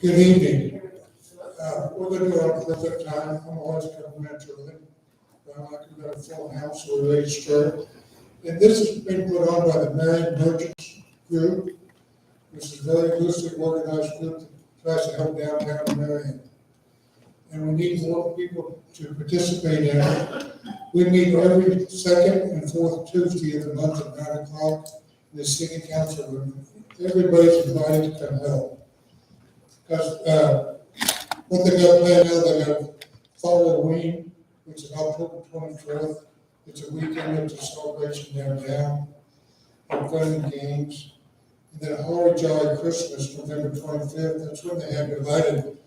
Good evening. We're going to do our perfect time. I'm always complimentary. I like to go to full house, so we're ready to start. And this has been put on by the Marion Merchants Group, which is a very loosely organized group that tries to help downtown Marion. And we need more people to participate in it. We meet every second and fourth Tuesday of the month at 9 o'clock in the city council room. Everybody's invited to come help. Because what they got planned now, they got Halloween, which is October 24th. It's a weekend, it's a celebration downtown, and fun and games. And then a Holly Jolly Christmas, November 25th. That's when they have divided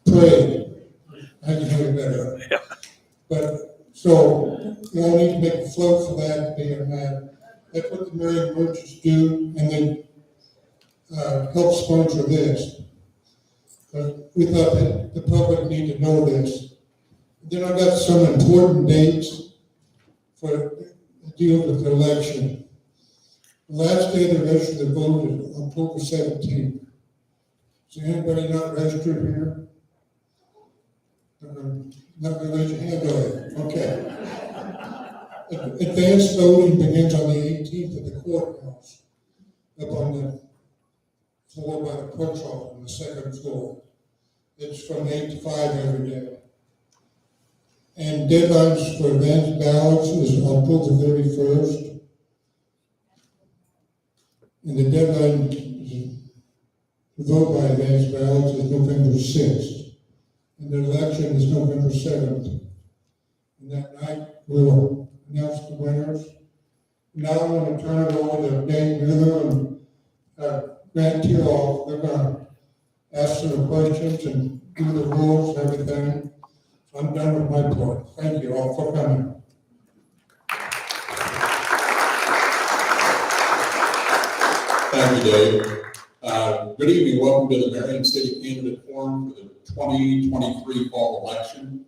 parade. I can do it better. Yeah. But so you all need to make a float for that, be a man. That's what the Marion Merchants do, and they help sponsor this. We thought that the public need to know this. Then I got some important dates for the deal with the election. The last day to register the vote is October 17th. Is anybody not registered here? Not going to raise your hand, are you? Okay. Advanced voting begins on the 18th at the courthouse, up on the floor by the clerk's office on the second floor. It's from 8 to 5 every day. And deadlines for advanced ballots is October 31st. And the deadline to vote by advanced ballots is November 6th. And the election is November 7th. And that night we'll announce the winners. Now I'm going to turn it over to Dave Miller and Grant Tiroff. They're going to ask some questions and do the rules and everything. I'm done with my part. Thank you all for coming. Thank you, Dave. Good evening. Welcome to the Marion City Candidate Forum for the 2023 fall election.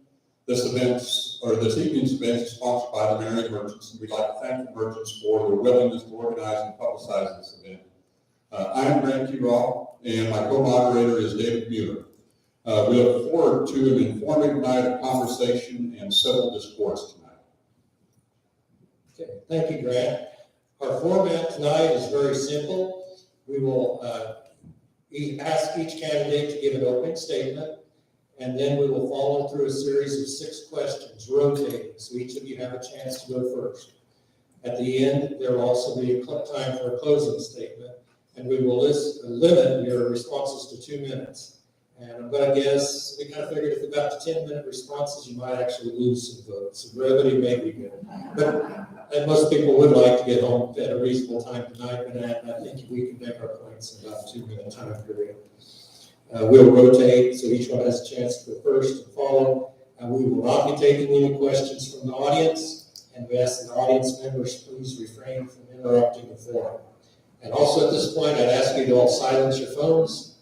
This evening's event is sponsored by the Marion Merchants, and we'd like to thank the merchants for their willingness to organize and publicize this event. I'm Grant Tiroff, and my co-moderator is David Mueller. We look forward to an informative night of conversation and civil discourse tonight. Okay, thank you, Grant. Our format tonight is very simple. We will ask each candidate to give an opening statement, and then we will follow through a series of 6 questions, rotating, so each of you have a chance to go first. At the end, there will also be a time for a closing statement, and we will limit your responses to 2 minutes. And I'm going to guess, we kind of figured if we got to 10-minute responses, you might actually lose some votes. So brevity may be good. And most people would like to get home at a reasonable time tonight, and I think we can make our points in about a 2-minute time period. We'll rotate, so each one has a chance to go first and follow. We will not be taking any questions from the audience, and we ask the audience members please refrain from interrupting the forum. And also at this point, I'd ask you to all silence your phones.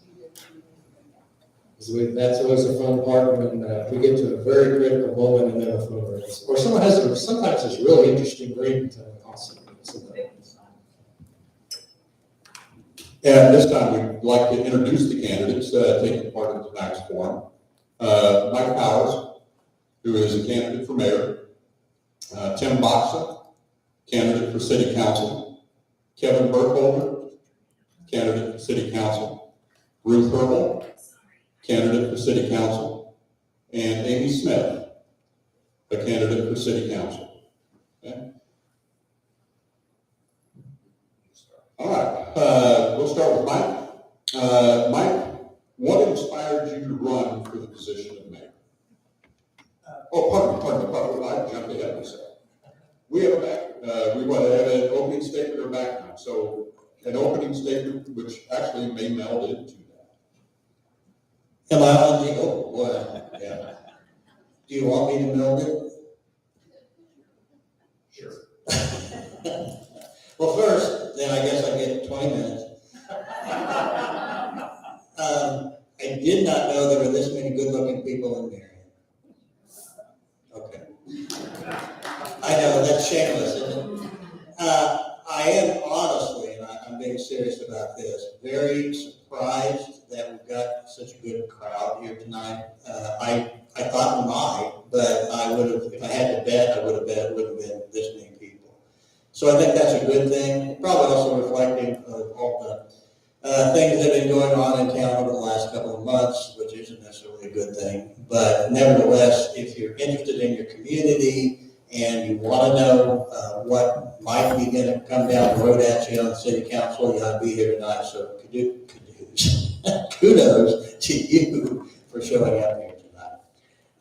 That's always a fun part when we get to a very critical moment and then a phone rings. Or sometimes there's really interesting ringtone also. And this time we'd like to introduce the candidates taking part in tonight's forum. Mike Powers, who is a candidate for mayor. Tim Boxa, candidate for city council. Kevin Burkholder, candidate for city council. Ruth Herbal, candidate for city council, and Amy Smith, a candidate for city council. Okay. All right, we'll start with Mike. Mike, what inspired you to run for the position of mayor? Pardon me, I jumped ahead of myself. We have we want to have an opening statement or background. So an opening statement, which actually may meld into Am I on the yeah. Do you want me to meld it? Sure. Well, first, then I guess I get 20 minutes. I did not know there were this many good-looking people in there. Okay. I know, that's shameless, isn't it? I am honestly, and I'm being serious about this, very surprised that we've got such a good crowd here tonight. I thought we might, but I would have, if I had to bet, I would have bet it wouldn't have been this many people. So I think that's a good thing. Probably also reflecting of all the things that have been going on in town over the last couple of months, which isn't necessarily a good thing. But nevertheless, if you're interested in your community and you want to know what might be going to come down the road at you on the city council, you ought to be here tonight. So kudos to you for showing up here tonight.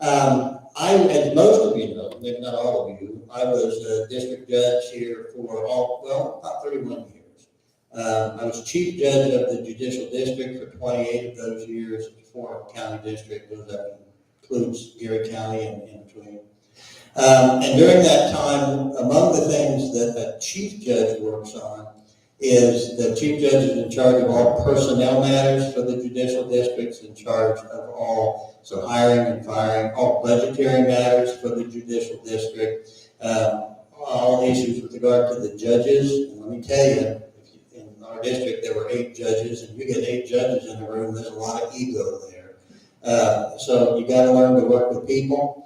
As most of you know, if not all of you, I was a district judge here for about 31 years. I was chief judge of the judicial district for 28 of those years. For county district, that includes Geary County and in between. And during that time, among the things that a chief judge works on is the chief judge is in charge of all personnel matters for the judicial districts, in charge of all, so hiring and firing, all budgetary matters for the judicial district, all issues with regard to the judges. And let me tell you, in our district there were 8 judges, and you get 8 judges in the room, there's a lot of ego there. So you got to learn to work with people.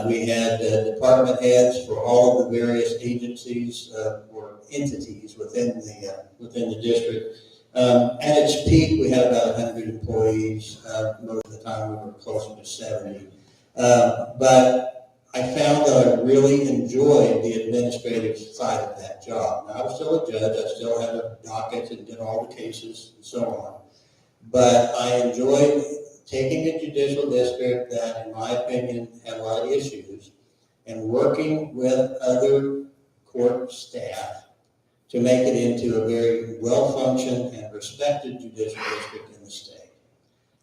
We had department heads for all of the various agencies or entities within the district. At its peak, we had about 100 employees. Most of the time, we were closer to 70. But I found that I really enjoyed the administrative side of that job. Now, I was still a judge. I still had a docket and did all the cases and so on. But I enjoyed taking a judicial district that, in my opinion, had a lot of issues, and working with other court staff to make it into a very well-functioned and respected judicial district in the state.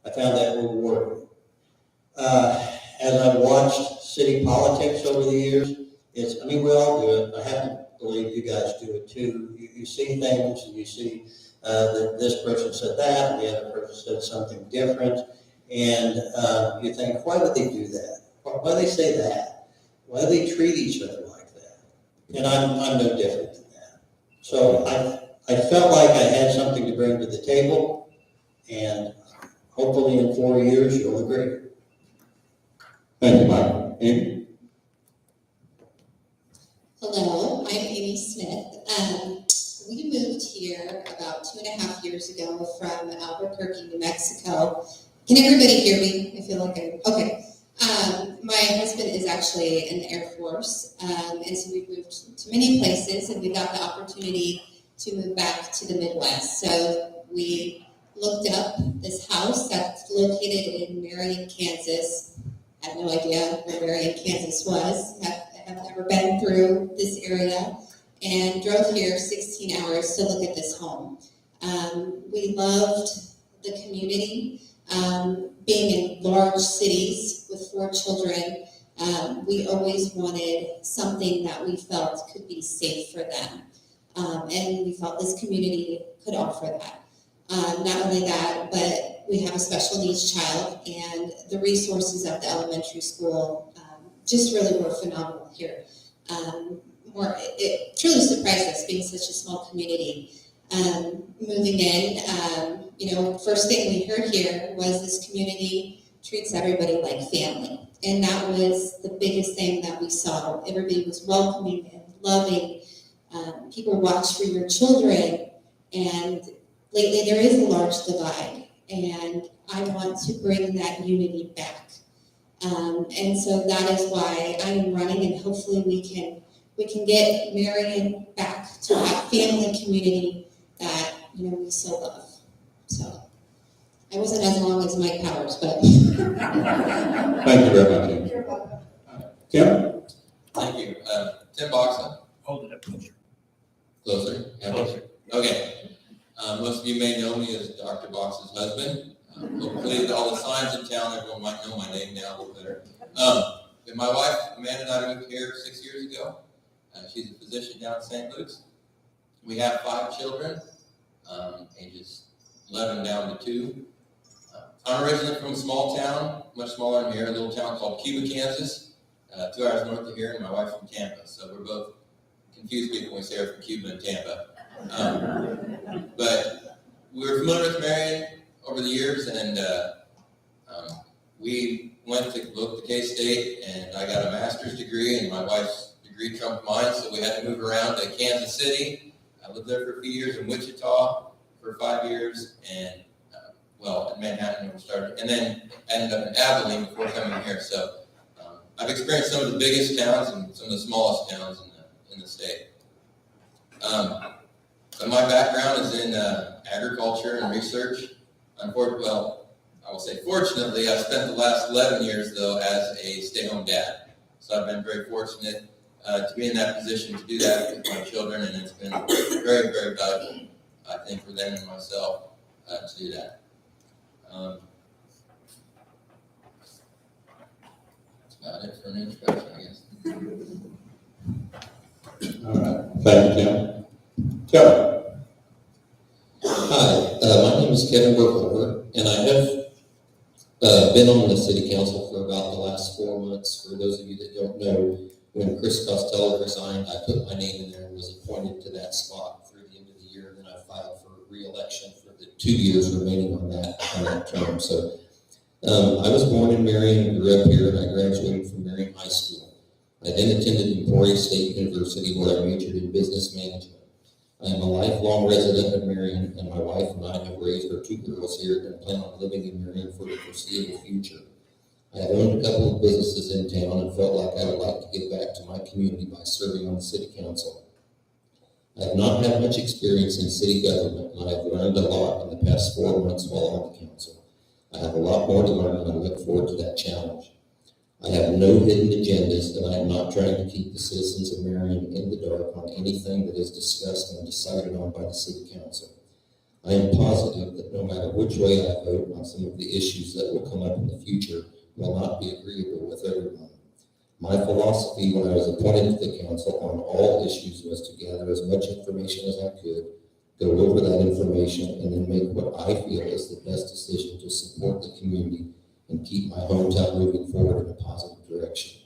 I found that rewarding. As I've watched city politics over the years, we all do it. I have to believe you guys do it too. You see things, and you see that this person said that, and the other person said something different. And you think, why would they do that? Why do they say that? Why do they treat each other like that? And I'm no different than that. So I felt like I had something to bring to the table, and hopefully in 4 years you'll agree. Thank you, Mike. Amy? Hello, I'm Amy Smith. We moved here about 2.5 years ago from Albuquerque, New Mexico. Can everybody hear me? I feel like okay. My husband is actually in the Air Force, and so we've moved to many places, and we got the opportunity to move back to the Midwest. So we looked up this house that's located in Marion, Kansas. I had no idea where Marion, Kansas was. Have never been through this area, and drove here 16 hours to look at this home. We loved the community. Being in large cities with 4 children, we always wanted something that we felt could be safe for them. And we felt this community could offer that. Not only that, but we have a special needs child, and the resources at the elementary school just really were phenomenal here. It truly surprised us, being such a small community. Moving in, first thing we heard here was this community treats everybody like family. And that was the biggest thing that we saw. Everybody was welcoming and loving. People watch for your children. And lately there is a large divide. And I want to bring that unity back. And so that is why I am running, and hopefully we can get Marion back to that family community that we so love. So I wasn't as long as Mike Powers, but Thank you very much, Amy. Tim? Thank you. Tim Boxon. Hold it up closer. Closer? Yeah. Closer. Okay. Most of you may know me as Dr. Box's husband. Hopefully all the signs in town, everyone might know my name now a little better. And my wife, Amanda, and I moved here 6 years ago. She's a physician down in St. Louis. We have 5 children, ages 11 down to 2. I'm originally from a small town, much smaller than here, a little town called Cuba, Kansas, 2 hours north of here, and my wife's from Tampa. So we're both confuse people when we say we're from Cuba and Tampa. But we were familiar with Marion over the years, and we went to look to K-State, and I got a master's degree, and my wife's degree trumped mine, so we had to move around to Kansas City. I lived there for a few years, in Wichita for 5 years, and in Manhattan when we started, and then ended up in Abilene before coming here. So I've experienced some of the biggest towns and some of the smallest towns in the state. But my background is in agriculture and research. I will say fortunately, I've spent the last 11 years, though, as a stay-home dad. So I've been very fortunate to be in that position to do that with my children, and it's been very, very valuable, I think, for them and myself to do that. That's about it for an introduction, I guess. All right, thank you, Tim. Kevin? Hi, my name is Kevin Burkholder, and I have been on the city council for about the last 4 months. For those of you that don't know, when Chris Costello resigned, I put my name in there and was appointed to that spot through the end of the year, and then I filed for re-election for the 2 years remaining on that term. So I was born in Marion, grew up here, and I graduated from Marion High School. I then attended Emporia State University, where I majored in business management. I am a lifelong resident of Marion, and my wife and I have raised our 2 girls here and plan on living in Marion for the foreseeable future. I have owned a couple of businesses in town and felt like I would like to give back to my community by serving on the city council. I have not had much experience in city government, and I have learned a lot in the past 4 months while on the council. I have a lot more to learn, and I look forward to that challenge. I have no hidden agendas, and I am not trying to keep the citizens of Marion in the dark on anything that is discussed and decided on by the city council. I am positive that no matter which way I vote on some of the issues that will come up in the future will not be agreeable with everyone. My philosophy when I was appointed to the council on all issues was to gather as much information as I could, go over that information, and then make what I feel is the best decision to support the community and keep my hometown moving forward in a positive direction.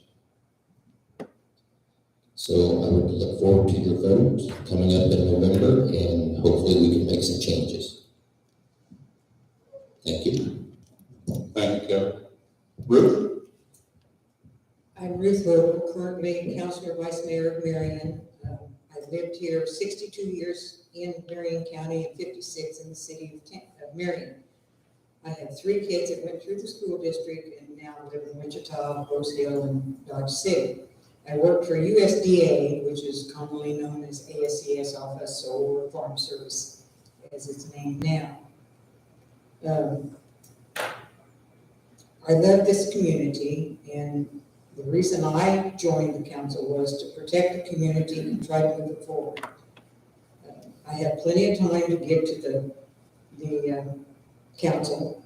So I would look forward to your vote coming up in November, and hopefully we can make some changes. Thank you. Thank you, Kevin. Ruth? I'm Ruth Vogel, currently Councilor Vice Mayor of Marion. I've lived here 62 years in Marion County and 56 in the city of Marion. I have 3 kids that went through the school district and now live in Wichita, Rose Hill, and Dodge City. I work for USDA, which is commonly known as ASCS Office or Farm Service, as it's named now. I love this community, and the reason I joined the council was to protect the community and try to move it forward. I have plenty of time to get to the council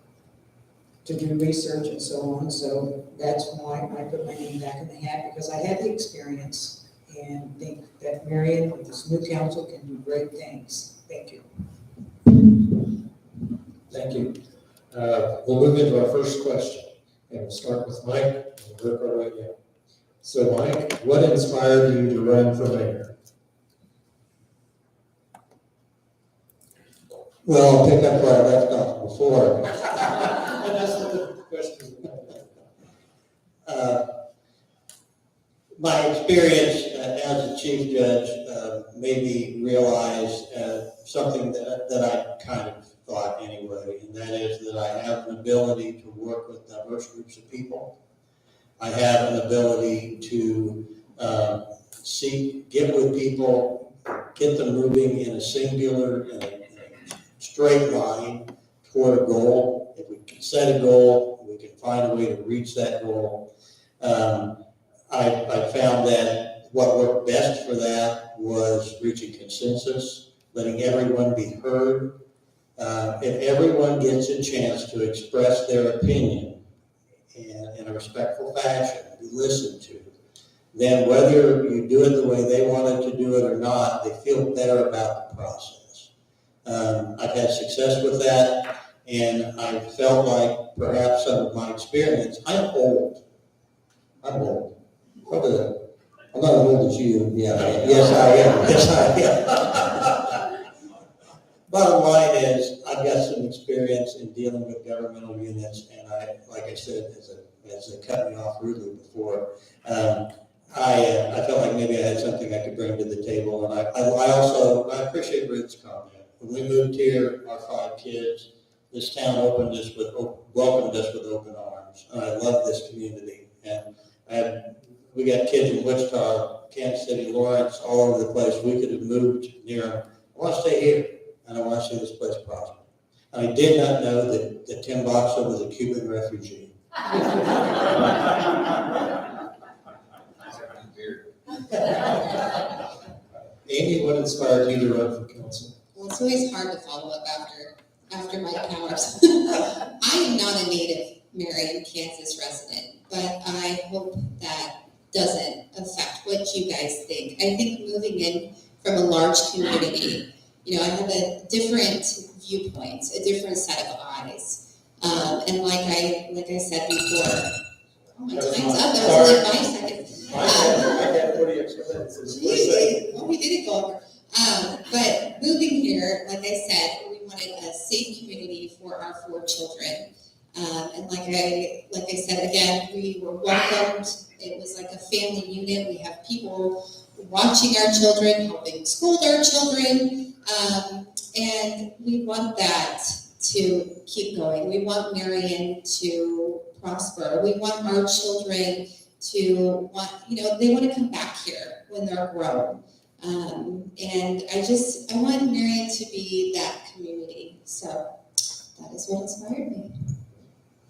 to do research and so on, so that's why I put my name back in the hat, because I had the experience and think that Marion with this new council can do great things. Thank you. Thank you. We'll move into our first question, and we'll start with Mike and work our way down. So Mike, what inspired you to run for mayor? Well, I'll pick up where I left off before. And that's what the question is. My experience as a chief judge made me realize something that I kind of thought anyway, and that is that I have an ability to work with diverse groups of people. I have an ability to get with people, get them moving in a singular, in a straight line toward a goal. If we can set a goal, we can find a way to reach that goal. I found that what worked best for that was reaching consensus, letting everyone be heard. If everyone gets a chance to express their opinion in a respectful fashion, be listened to, then whether you do it the way they wanted to do it or not, they feel better about the process. I've had success with that, and I felt like perhaps some of my experience, I'm old. Probably I'm not as old as you, yeah, yes, I am, yes, I am. Bottom line is, I've got some experience in dealing with governmental units, and like I said, as they cut me off rudely before, I felt like maybe I had something I could bring to the table, and I appreciate Ruth's comment. When we moved here, our 5 kids, this town welcomed us with open arms. And I love this community, and we got kids in Wichita, Kansas City, Lawrence, all over the place. We could have moved near them. I want to stay here, and I want to see this place prosper. I did not know that Tim Boxer was a Cuban refugee. Amy, what inspired you to run for council? Well, it's always hard to follow up after Mike Powers. I am not a native Marion, Kansas resident, but I hope that doesn't affect what you guys think. I think moving in from a large community, I have a different viewpoint, a different set of eyes. And like I said before, oh, my time's up. That was only 5 seconds. I got 40 extra minutes. Well, we didn't go over. But moving here, like I said, we wanted a safe community for our 4 children. And like I said, again, we were welcomed. It was like a family unit. We have people watching our children, helping school our children. And we want that to keep going. We want Marion to prosper. We want our children to they want to come back here when they're grown. And I want Marion to be that community. So that is what inspired me.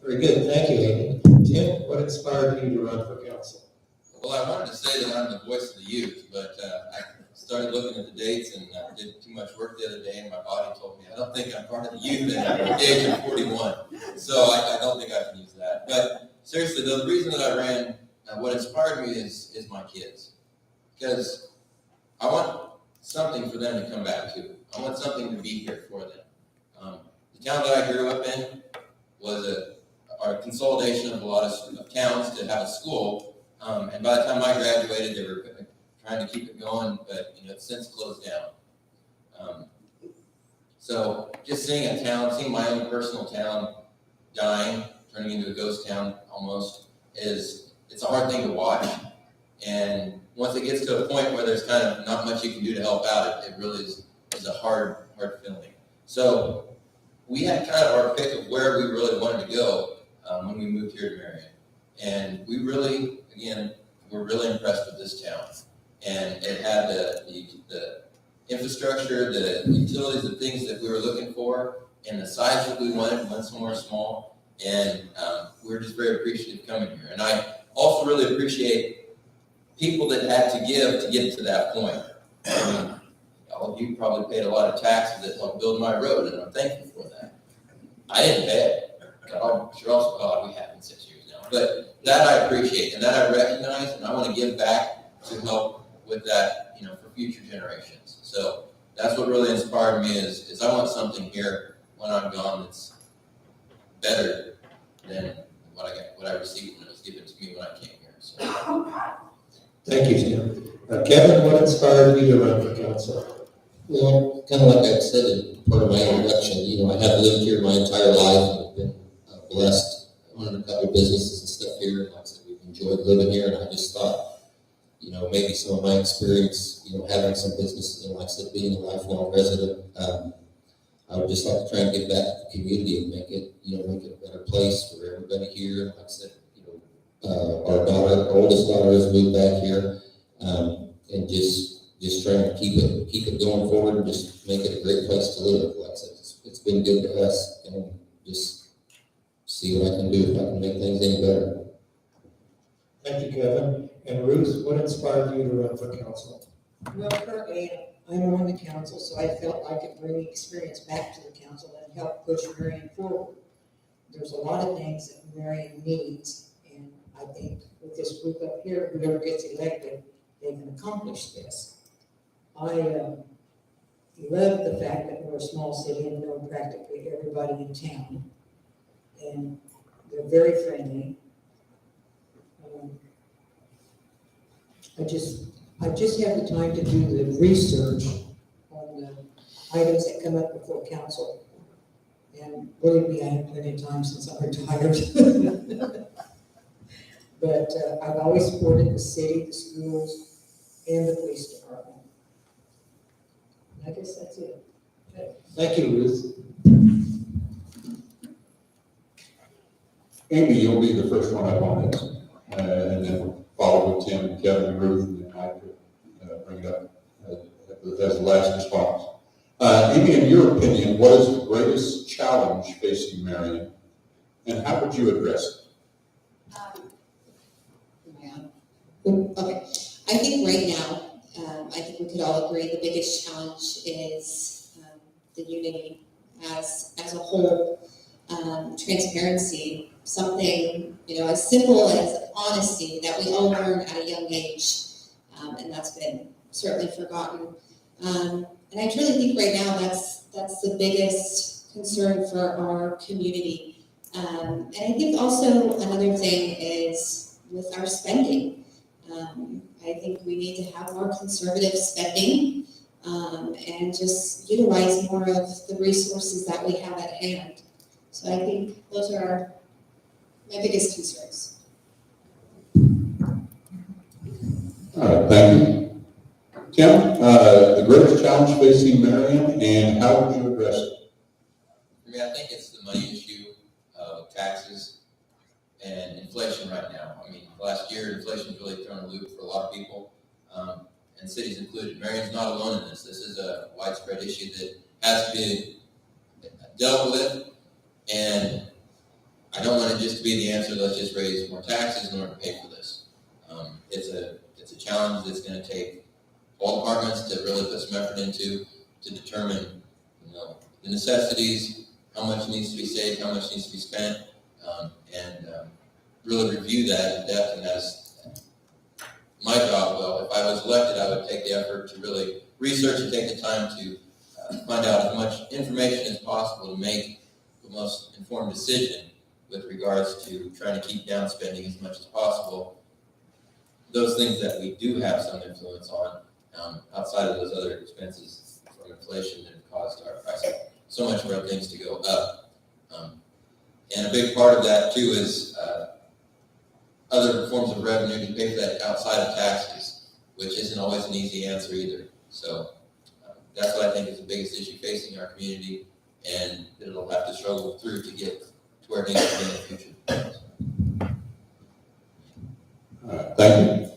Very good, thank you, Amy. Tim, what inspired you to run for council? Well, I wanted to say that I'm the voice of the youth, but I started looking at the dates and did too much work the other day, and my body told me I don't think I'm part of the youth at the age of 41. So I don't think I can use that. But seriously, though, the reason that I ran, what inspired me is my kids. Because I want something for them to come back to. I want something to be here for them. The town that I grew up in was a consolidation of a lot of towns to have a school. And by the time I graduated, they were trying to keep it going, but it's since closed down. So just seeing seeing my own personal town dying, turning into a ghost town almost, it's a hard thing to watch. And once it gets to a point where there's kind of not much you can do to help out, it really is a hard feeling. So we had kind of our pick of where we really wanted to go when we moved here to Marion. And we really, again, were really impressed with this town. And it had the infrastructure, the utilities, the things that we were looking for, and the size that we wanted, went somewhere small. And we're just very appreciative coming here. And I also really appreciate people that had to get to that point. I mean, all of you probably paid a lot of taxes that helped build my road, and I'm thankful for that. I didn't pay it. I'm sure also, we haven't 6 years now. But that I appreciate, and that I recognize, and I want to give back to help with that, for future generations. So that's what really inspired me is I want something here when I'm gone that's better than what I received when it was given to me when I came here. So. Thank you, Tim. Kevin, what inspired you to run for council? Well, kind of like I said in part of my introduction, I have lived here my entire life and have been blessed, owning a couple of businesses and stuff here. And like I said, we've enjoyed living here, and I just thought, maybe some of my experience, having some businesses and like I said, being a lifelong resident, I would just like to try and give back to the community and make it a better place for everybody here. Like I said, our oldest daughter has moved back here, and just trying to keep it going forward and just make it a great place to live. Like I said, it's been good to us, and just see what I can do if I can make things any better. Thank you, Kevin. And Ruth, what inspired you to run for council? Well, currently, I'm on the council, so I felt I could bring experience back to the council and help push Marion forward. There's a lot of things that Marion needs, and I think with this group up here, whoever gets elected, they can accomplish this. I love the fact that we're a small city and know practically everybody in town, and they're very friendly. I just have the time to do the research on the items that come up before council. And believe me, I have plenty of time since I'm retired. But I've always supported the city, the schools, and the police department. I guess that's it. Thank you, Ruth. Amy, you'll be the first one up on this, and then follow with Tim, Kevin, and Ruth, and then I could bring it up as the last response. Amy, in your opinion, what is the greatest challenge facing Marion, and how would you address it? Okay, I think right now, I think we could all agree the biggest challenge is the unity as a whole, transparency, something, as simple as honesty that we all learn at a young age, and that's been certainly forgotten. And I truly think right now that's the biggest concern for our community. And I think also another thing is with our spending. I think we need to have more conservative spending and just utilize more of the resources that we have at hand. So I think those are my biggest concerns. All right, thank you. Tim, the greatest challenge facing Marion, and how would you address it? I mean, I think it's the money issue of taxes and inflation right now. I mean, last year, inflation's really thrown a loop for a lot of people, and cities included. Marion's not alone in this. This is a widespread issue that has to be dealt with, and I don't want it just to be the answer, let's just raise more taxes in order to pay for this. It's a challenge that's going to take all departments to really put some effort into to determine, the necessities, how much needs to be saved, how much needs to be spent, and really review that in depth. And that's my job. Well, if I was elected, I would take the effort to really research and take the time to find out as much information as possible to make the most informed decision with regards to trying to keep down spending as much as possible. Those things that we do have some influence on, outside of those other expenses from inflation that have caused our price, so much more things to go up. And a big part of that too is other forms of revenue to pay for that outside of taxes, which isn't always an easy answer either. So that's what I think is the biggest issue facing our community, and that it'll have to struggle through to get to where it needs to be in the future. Thank you.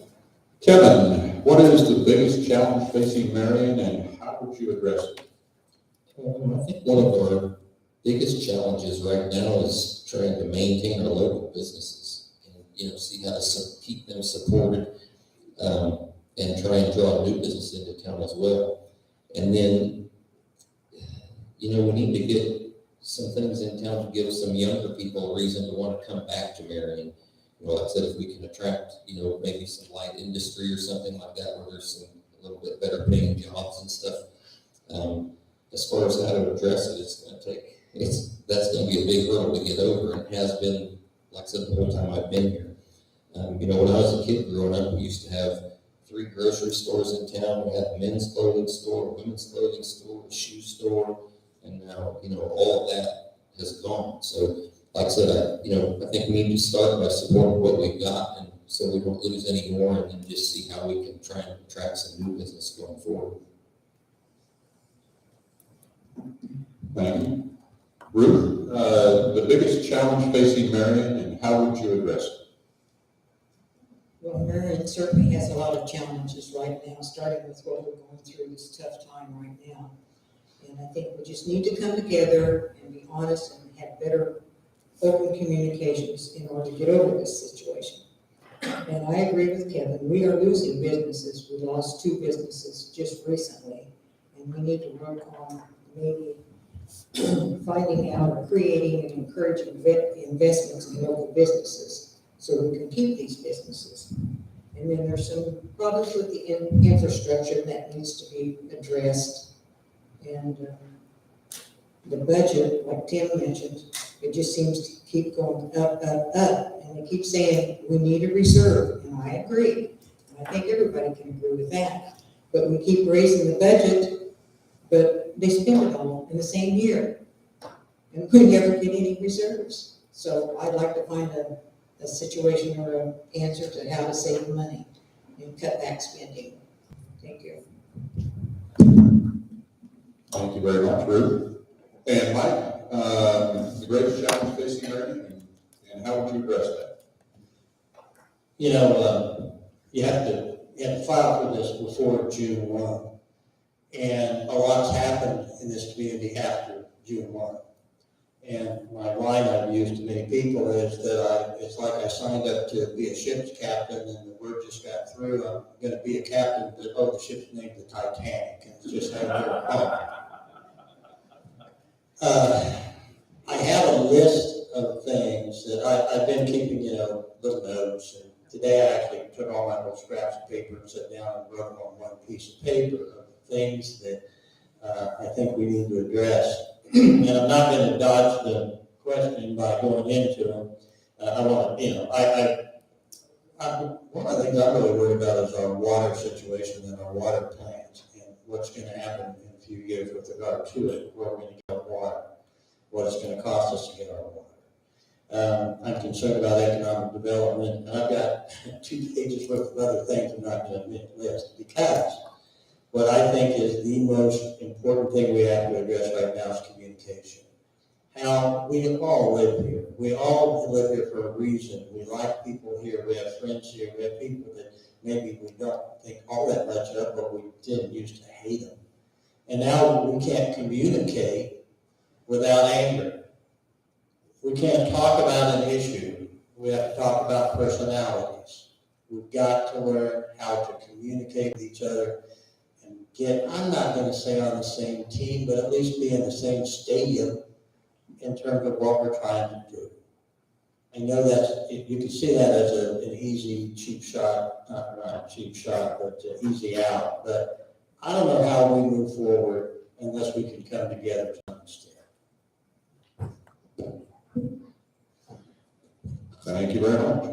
Kevin, what is the biggest challenge facing Marion, and how would you address it? I think one of our biggest challenges right now is trying to maintain our local businesses and, see how to keep them supported, and try and draw new business into town as well. And then, we need to get some things in town to give some younger people a reason to want to come back to Marion. Like I said, if we can attract, maybe some light industry or something like that, where there's a little bit better paying jobs and stuff. As far as how to address it, that's going to be a big hurdle to get over, and has been, like I said, the whole time I've been here. When I was a kid growing up, we used to have 3 grocery stores in town. We had a men's clothing store, a women's clothing store, a shoe store, and now, all of that has gone. So, like I said, I think we need to start by supporting what we've got, and so we don't lose any more, and then just see how we can try and attract some new business going forward. Thank you. Ruth, the biggest challenge facing Marion, and how would you address it? Well, Marion certainly has a lot of challenges right now, starting with what we're going through this tough time right now. And I think we just need to come together and be honest and have better open communications in order to get over this situation. And I agree with Kevin. We are losing businesses. We lost 2 businesses just recently, and we need to work on maybe finding out or creating and encouraging investments in local businesses so we can keep these businesses. And then there's some problems with the infrastructure that needs to be addressed. And the budget, like Tim mentioned, it just seems to keep going up, up, up. And they keep saying, we need a reserve, and I agree. I think everybody can agree with that. But we keep raising the budget, but they spend it all in the same year. And we never get any reserves. So I'd like to find a situation or an answer to how to save money and cut back spending. Thank you. Thank you very much, Ruth. And Mike, the greatest challenge facing Marion, and how would you address that? You know, you have to file for this before June 1. And a lot's happened in this community after June 1. And my line I've used to many people is that it's like I signed up to be a ship's captain and the word just got through, I'm going to be a captain, but oh, the ship's named the Titanic, and it's just having a little fun. I have a list of things that I've been keeping, little notes, and today I actually took all my little scraps of paper and sat down and wrote on one piece of paper of things that I think we need to address. And I'm not going to dodge the question by going into them. I want to, one of the things I'm really worried about is our water situation and our water plants and what's going to happen in a few years with regard to it, where we're going to get water, what it's going to cost us to get our water. I'm concerned about economic development, and I've got 2 pages worth of other things I'm not going to make a list, because what I think is the most important thing we have to address right now is communication. How we all live here. We all live here for a reason. We like people here. We have friends here. We have people that maybe we don't think all that much of, but we did used to hate them. And now we can't communicate without anger. We can't talk about an issue. We have to talk about personalities. We've got to learn how to communicate with each other and get, I'm not going to say on the same team, but at least be in the same stadium in terms of what we're trying to do. I know that you can see that as an easy, cheap shot, not a cheap shot, but easy out. But I don't know how we move forward unless we can come together to understand. Thank you very much.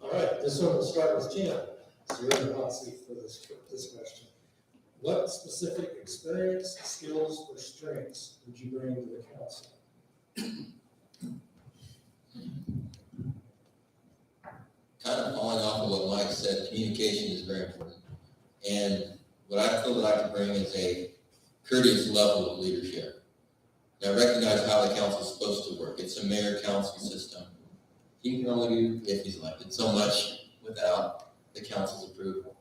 All right, this one will start with Jim. So you're in the hot seat for this question. What specific experience, skills, or strengths would you bring to the council? Kind of following off of what Mike said, communication is very important. And what I feel that I can bring is a courteous level of leadership. Now, recognize how the council is supposed to work. It's a mayor-council system. He can only do, if he's elected, so much without the council's approval.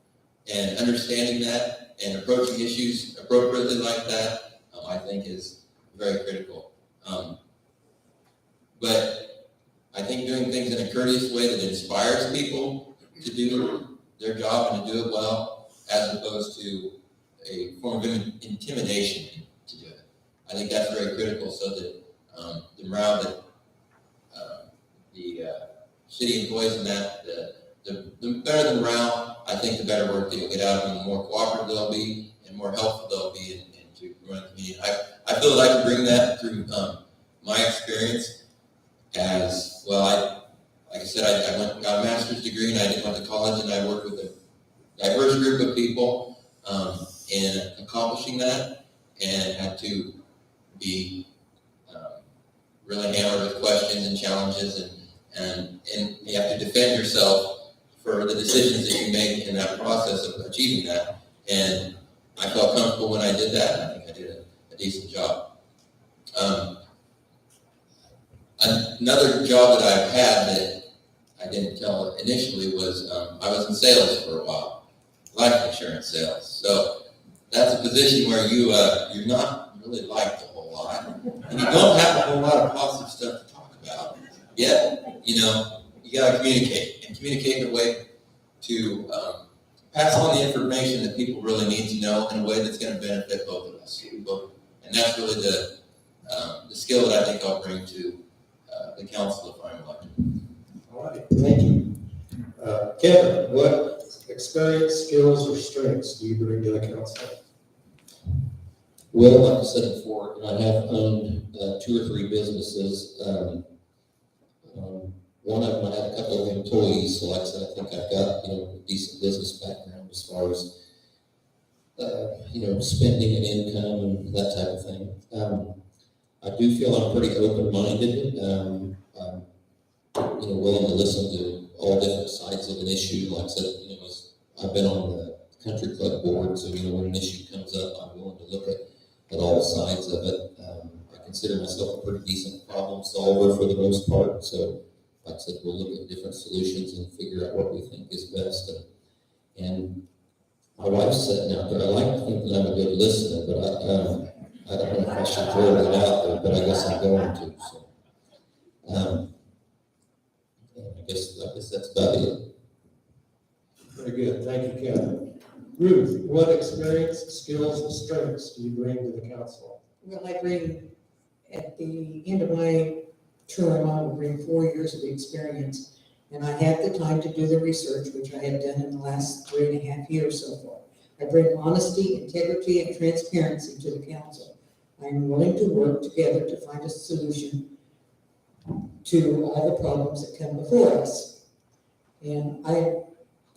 And understanding that and approaching issues appropriately like that, I think is very critical. But I think doing things in a courteous way that inspires people to do their job and to do it well, as opposed to a form of intimidation to do it. I think that's very critical, so that the morale that the city employees and that, the better the morale, I think the better work that you'll get out of them, the more cooperative they'll be, and more helpful they'll be into running the community. I feel that I can bring that through my experience as well. Like I said, I got a master's degree, and I went to college, and I worked with a diverse group of people in accomplishing that, and had to be really hammered with questions and challenges, and you have to defend yourself for the decisions that you make in that process of achieving that. And I felt comfortable when I did that, and I think I did a decent job. Another job that I've had that I didn't tell initially was I was in sales for a while, life insurance sales. So that's a position where you're not really liked a whole lot, and you don't have a whole lot of positive stuff to talk about. Yet, you got to communicate in a way to pass on the information that people really need to know in a way that's going to benefit both of us. And that's really the skill that I think I'll bring to the council if I'm elected. All right, thank you. Kevin, what experience, skills, or strengths do you bring to the council? Well, like I said before, I have owned 2 or 3 businesses. one of them, I had a couple of employees, so like I said, I think I've got, a decent business background as far as, spending and income and that type of thing. I do feel I'm pretty open-minded. I'm, willing to listen to all different sides of an issue. Like I said, I've been on the country club board, so, when an issue comes up, I'm willing to look at all sides of it. I consider myself a pretty decent problem solver for the most part, so like I said, we'll look at different solutions and figure out what we think is best. And my wife's sitting out there. I like to think that I'm a good listener, but I don't know if I should throw that out there, but I guess I'm going to. So, I guess that's about it. Very good, thank you, Kevin. Ruth, what experience, skills, and strengths do you bring to the council? Well, I bring, at the end of my term, I will bring 4 years of experience, and I have the time to do the research, which I have done in the last 3.5 years so far. I bring honesty, integrity, and transparency to the council. I am willing to work together to find a solution to all the problems that come before us. And I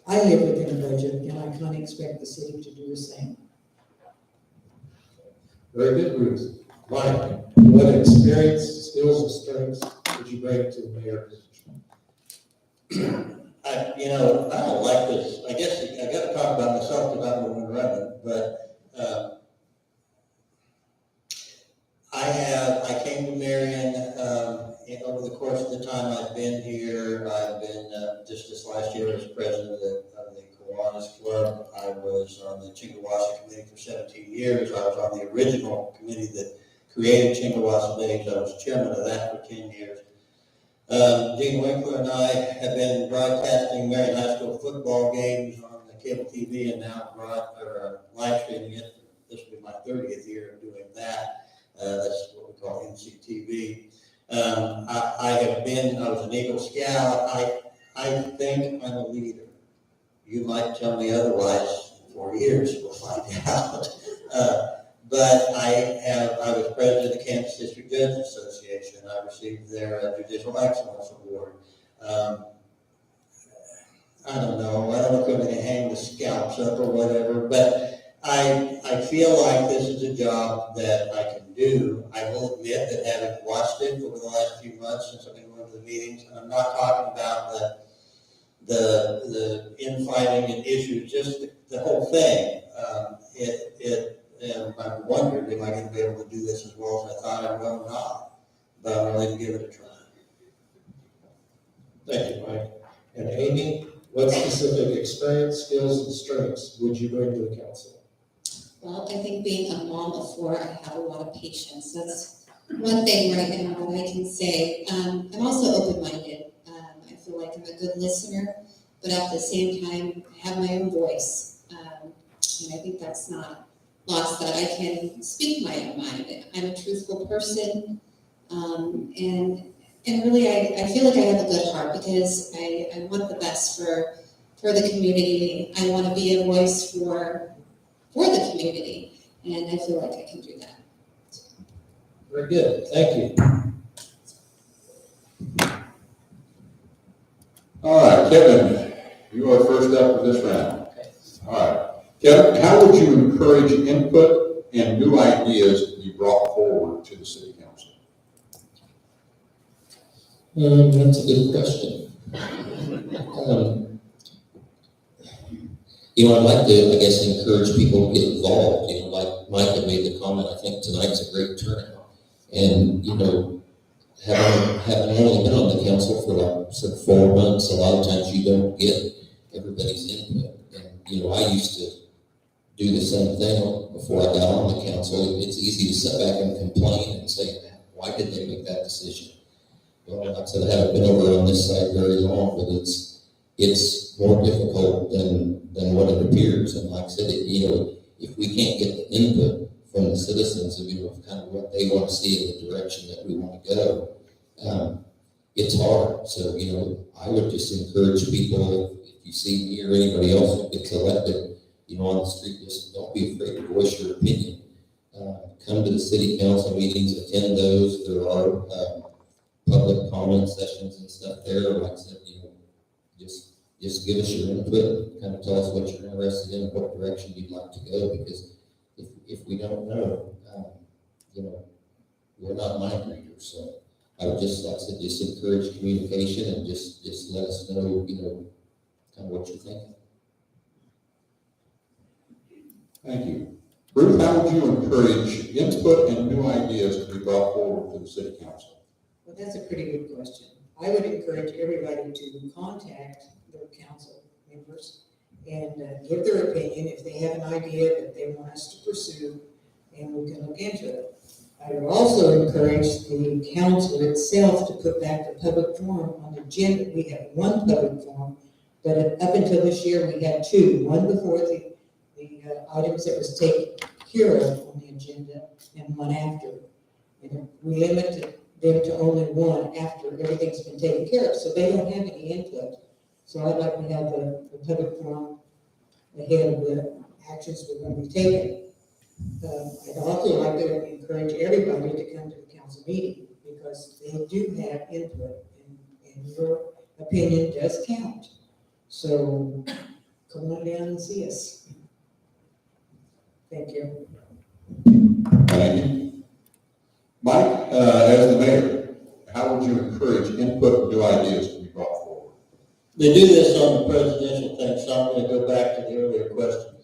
live within a budget, and I kind of expect the city to do the same. Very good, Ruth. Mike, what experience, skills, and strengths would you bring to the mayor position? I don't like this. I guess I got to talk about myself because I'm the one running, but I came to Marion over the course of the time I've been here. I've been just this last year as president of the Kiwanis Club. I was on the Chingawassa committee for 17 years. I was on the original committee that created Chingawassa Days. I was chairman of that for 10 years. Gene Winkler and I have been broadcasting Marion High School football games on the cable TV and now live streaming it. This will be my 30th year of doing that. That's what we call MCTV. I was an Eagle Scout. I think I'm a leader. You might tell me otherwise in 4 years, we'll find out. But I was president of the Kansas District Judge Association. I received their Judicial Excellence Award. I don't know if I'm going to hang the scalps up or whatever, but I feel like this is a job that I can do. I will admit that having watched it over the last few months since I've been going to the meetings, and I'm not talking about the infighting and issues, just the whole thing. I've wondered, am I going to be able to do this as well as I thought I will or not? But I'm willing to give it a try. Thank you, Mike. And Amy, what specific experience, skills, and strengths would you bring to the council? Well, I think being a mom of 4, I have a lot of patience. That's one thing right now that I can say. I'm also open-minded. I feel like I'm a good listener, but at the same time, I have my own voice. And I think that's not lost, that I can speak my own mind. I'm a truthful person. And really, I feel like I have a good heart because I want the best for the community. I want to be a voice for the community, and I feel like I can do that. Very good, thank you. All right, Kevin, you are first up for this round. All right, Kevin, how would you encourage input and new ideas to be brought forward to the city council? That's a good question. I'd like to, I guess, encourage people to get involved. Like Mike had made the comment, I think tonight's a great turnout. And, having only been on the council for like I said, 4 months, a lot of times you don't get everybody's input. And, I used to do the same thing before I got on the council. It's easy to sit back and complain and say, why did they make that decision? Well, like I said, I haven't been over on this side very long, but it's more difficult than what it appears. And like I said, if we can't get the input from the citizens of kind of what they want to see in the direction that we want to go, it's hard. So, I would just encourage people, if you see me or anybody else who gets elected, on the street, just don't be afraid to voice your opinion. Come to the city council meetings, attend those. There are public public comment sessions and stuff there. Like I said, just give us your input, kind of tell us what you're interested in, what direction you'd like to go, because if we don't know, we're not mind readers. So I would just, like I said, just encourage communication and just let us know, kind of what you're thinking. Thank you. Ruth, how would you encourage input and new ideas to be brought forward to the city council? Well, that's a pretty good question. I would encourage everybody to contact their council members and give their opinion if they have an idea that they want us to pursue, and we can look into it. I would also encourage the council itself to put back the public forum on the agenda. We have one public forum, but up until this year, we had two, one before the items that was taken care of on the agenda and one after. And we limited them to only one after everything's been taken care of, so they don't have any input. So I'd like to have the public forum ahead of the actions we're going to be taking. I'd also like to encourage everybody to come to the council meeting, because they do have input, and your opinion does count. So come on down and see us. Thank you. Thank you. Mike, as the mayor, how would you encourage input and new ideas to be brought forward? They do this on the presidential thing, so I'm going to go back to the earlier question.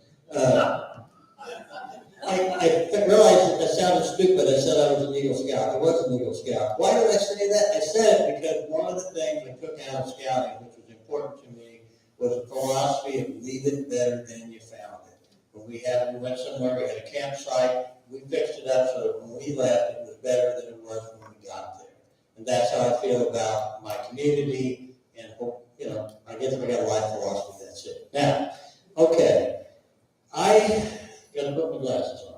I realized that sounded stupid. I said I was an Eagle Scout. I was an Eagle Scout. Why did I say that? I said it because one of the things I took out of scouting, which was important to me, was the philosophy of leave it better than you found it. When we went somewhere, we had a campsite, we fixed it up so that when we left, it was better than it was when we got there. And that's how I feel about my community, and I guess I got a life philosophy, that's it. Now, okay, I got to put my glasses on.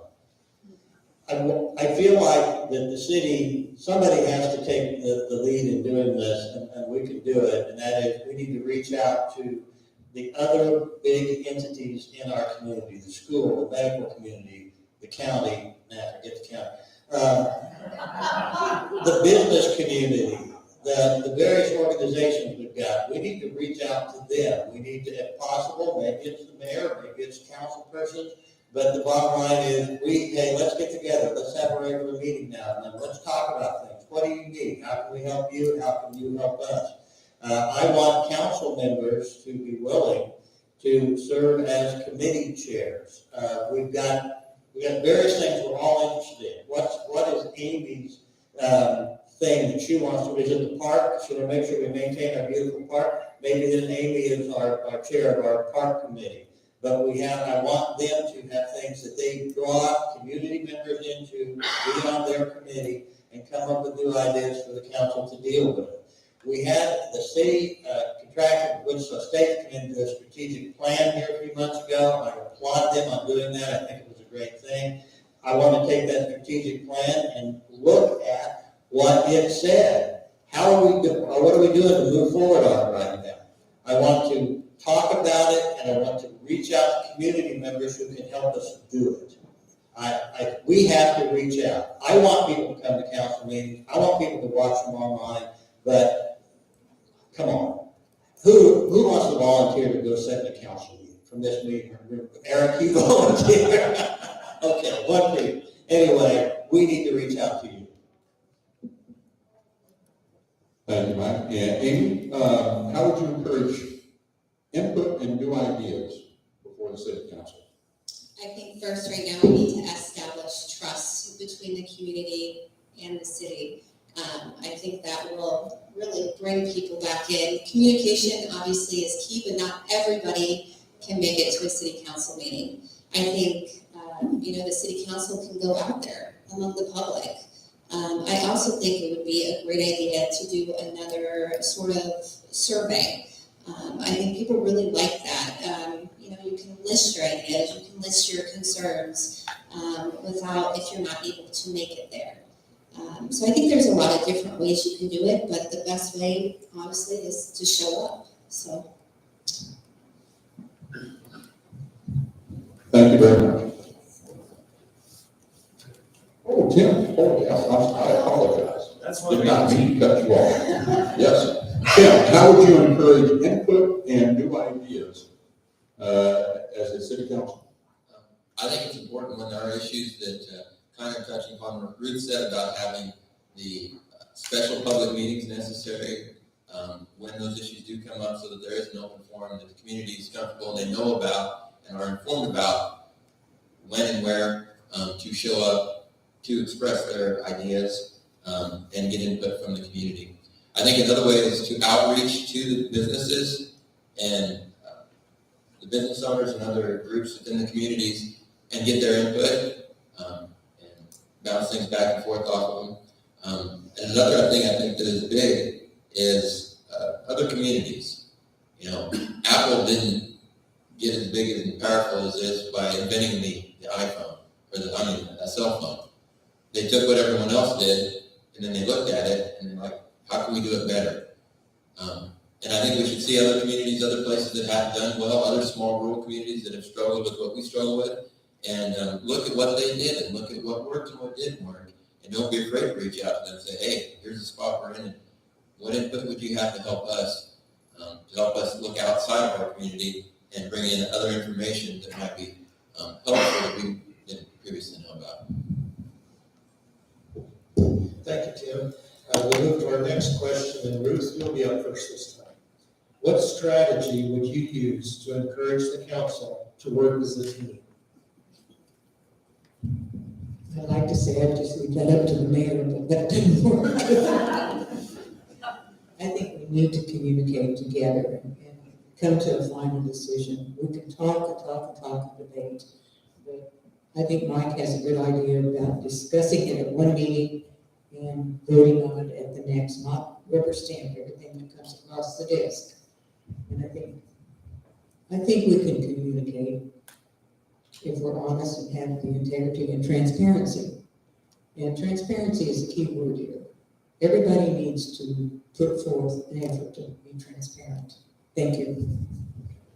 I feel like that the city, somebody has to take the lead in doing this, and we can do it, and that is we need to reach out to the other big entities in our community, the school, the medical community, the county, forget the county, the business community, the various organizations we've got. We need to reach out to them. We need to, if possible, maybe it's the mayor, maybe it's council persons, but the bottom line is, hey, let's get together. Let's have a regular meeting now, and then let's talk about things. What do you need? How can we help you? How can you help us? I want council members to be willing to serve as committee chairs. We've got various things we're all interested in. What is Amy's thing that she wants to visit the park? Should we make sure we maintain our beautiful park? Maybe then Amy is our chair of our park committee. But I want them to have things that they draw community members into, be on their committee, and come up with new ideas for the council to deal with. We had the city contracted with the state come into a strategic plan here a few months ago. I applaud them on doing that. I think it was a great thing. I want to take that strategic plan and look at what it said. What are we doing to move forward on it right now? I want to talk about it, and I want to reach out to community members who can help us do it. We have to reach out. I want people to come to council meetings. I want people to watch them online, but come on. Who wants to volunteer to go sit in a council meeting from this meeting? Eric, you volunteer. Okay, one for you. Anyway, we need to reach out to you. Thank you, Mike. And Amy, how would you encourage input and new ideas before the city council? I think first, right now, we need to establish trust between the community and the city. I think that will really bring people back in. Communication obviously is key, but not everybody can make it to a city council meeting. I think, the city council can go out there among the public. I also think it would be a great idea to do another sort of survey. I think people really like that. You can list your ideas, you can list your concerns if you're not able to make it there. So I think there's a lot of different ways you can do it, but the best way, honestly, is to show up. So. Thank you very much. Oh, Tim, oh, yeah, I apologize. That's Did not mean to cut you off. Yes. Tim, how would you encourage input and new ideas as a city council? I think it's important when there are issues that kind of touching upon what Ruth said about having the special public meetings necessary when those issues do come up, so that there is an open forum that the community is comfortable and they know about and are informed about when and where to show up, to express their ideas and get input from the community. I think another way is to outreach to the businesses and the business owners and other groups within the communities and get their input and bounce things back and forth off of them. And another thing I think that is big is other communities. You know, Apple didn't get as big and powerful as this by inventing the iPhone, or a cell phone. They took what everyone else did, and then they looked at it, and they're like, how can we do it better? And I think we should see other communities, other places that have done well, other small rural communities that have struggled with what we struggle with, and look at what they did, and look at what worked and what didn't work, and don't be afraid to reach out to them and say, hey, here's the spot we're in, and what input would you have to help us look outside of our community and bring in other information that might be helpful that we didn't previously know about. Thank you, Tim. We'll move to our next question, and Ruth, you'll be up first this time. What strategy would you use to encourage the council to work as a team? I'd like to say I'd just leave that up to the mayor, but that didn't work. I think we need to communicate together and come to a final decision. We can talk and debate, but I think Mike has a good idea about discussing it at one meeting and voting on it at the next, not rubber stamp everything that comes across the desk. And I think we can communicate if we're honest and have the integrity and transparency. And transparency is a key word here. Everybody needs to put forth an effort to be transparent. Thank you.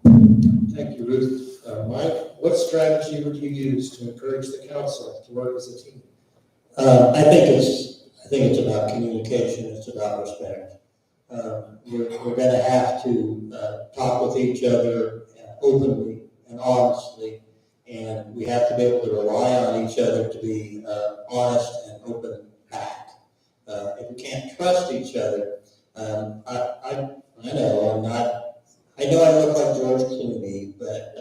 Thank you, Ruth. Mike, what strategy would you use to encourage the council to work as a team? I think it's about communication. It's about respect. We're going to have to talk with each other openly and honestly, and we have to be able to rely on each other to be honest and open back. If we can't trust each other, I know I look like George Clooney, but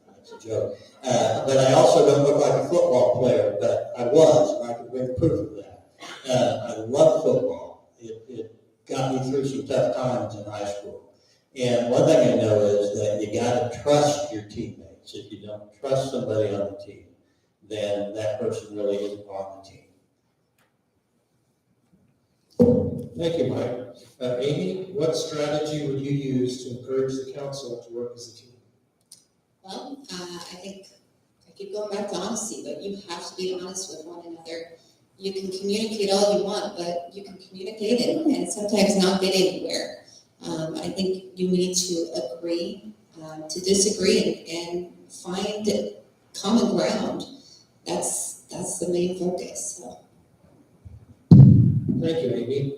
that's a joke. But I also don't look like a football player, but I was, and I can bring proof of that. I love football. It got me through some tough times in high school. And one thing I know is that you got to trust your teammates. If you don't trust somebody on the team, then that person really isn't on the team. Thank you, Mike. Amy, what strategy would you use to encourage the council to work as a team? Well, I think I keep going back to honesty, but you have to be honest with one another. You can communicate all you want, but you can communicate it and sometimes not get anywhere. I think you need to agree to disagree and find common ground. That's the main focus. So. Thank you, Amy.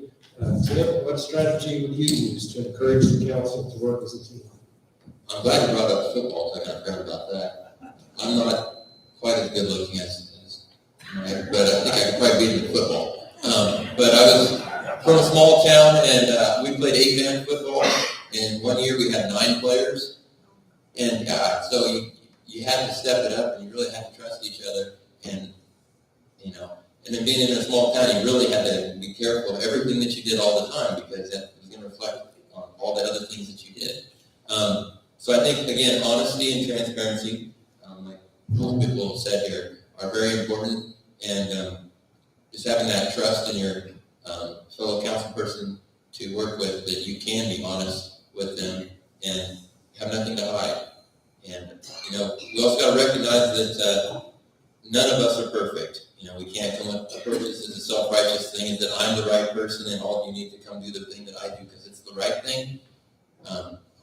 Tim, what strategy would you use to encourage the council to work as a team? I'm glad you brought up football, because I kind of forgot about that. I'm not quite as good looking as Mike, but I think I could probably beat him in football. But I was from a small town, and we played 8-man football, and one year we had 9 players. And so you had to step it up, and you really had to trust each other. And, you know, and then being in a small town, you really had to be careful of everything that you did all the time, because that was going to reflect on all the other things that you did. So I think, again, honesty and transparency, like most people have said here, are very important. And just having that trust in your fellow council person to work with, that you can be honest with them and have nothing to hide. And, you know, we also got to recognize that none of us are perfect. You know, we can't come up with approaches as a self-righteous thing, that I'm the right person and all you need to come do the thing that I do because it's the right thing.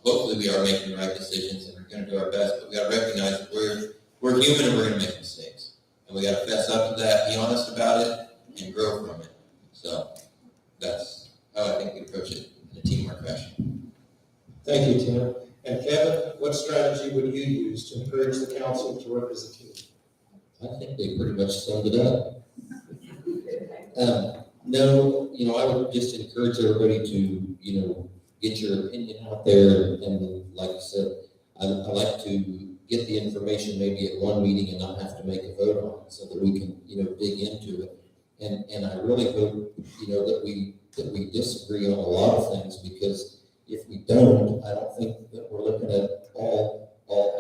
Hopefully we are making the right decisions and we're going to do our best, but we got to recognize that we're human and we're going to make mistakes. and we gotta fess up to that, be honest about it, and grow from it. So that's how I think we approach it in a teamwork fashion. Thank you, Tim. And Kevin, what strategy would you use to encourage the council to work as a team? I think they pretty much summed it up. No, I would just encourage everybody to, get your opinion out there. And like I said, I like to get the information maybe at one meeting and not have to make a vote on it so that we can, dig into it. And I really hope, that we disagree on a lot of things, because if we don't, I don't think that we're looking at all